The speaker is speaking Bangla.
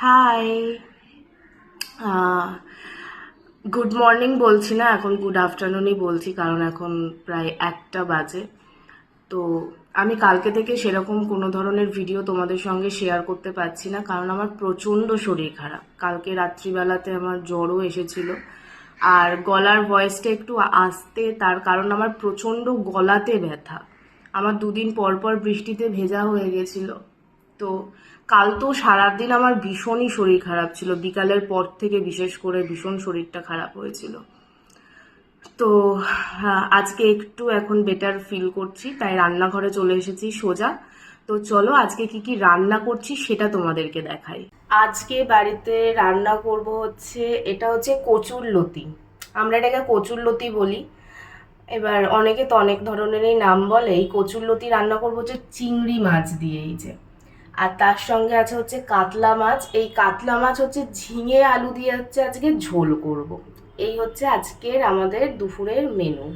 হাই। গুড মর্নিং বলছি না, এখন গুড আফটারনুনই বলছি, কারণ এখন প্রায় 1টা বাজে। তো আমি কালকে থেকে সেরকম কোনো ধরনের ভিডিও তোমাদের সঙ্গে শেয়ার করতে পারছি না, কারণ আমার প্রচণ্ড শরীর খারাপ। কালকে রাত্রিবেলাতে আমার জ্বরও এসেছিল, আর গলার ভয়েসটা একটু আস্তে, তার কারণ আমার প্রচণ্ড গলাতে ব্যথা। আমার 2 দিন পর পর বৃষ্টিতে ভেজা হয়ে গেছিল। তো কাল তো সারাদিন আমার ভীষণই শরীর খারাপ ছিল, বিকালের পর থেকে বিশেষ করে ভীষণ শরীরটা খারাপ হয়েছিল। তো আজকে একটু এখন বেটার ফিল করছি, তাই রান্নাঘরে চলে এসেছি সোজা। তো চলো আজকে কি কি রান্না করছি সেটা তোমাদেরকে দেখাই। আজকে বাড়িতে রান্না করব হচ্ছে, এটা হচ্ছে কচুর লতি। আমরা এটাকে কচুর লতি বলি। এবার অনেকে তো অনেক ধরনেরই নাম বলে। এই কচুর লতি রান্না করবো হচ্ছে চিংড়ি মাছ দিয়ে, এই যে। আর তার সঙ্গে আছে হচ্ছে কাতলা মাছ। এই কাতলা মাছ হচ্ছে ঝিঙে আলু দিয়ে হচ্ছে আজকে ঝোল করব। এই হচ্ছে আজকের আমাদের দুপুরের মেনু।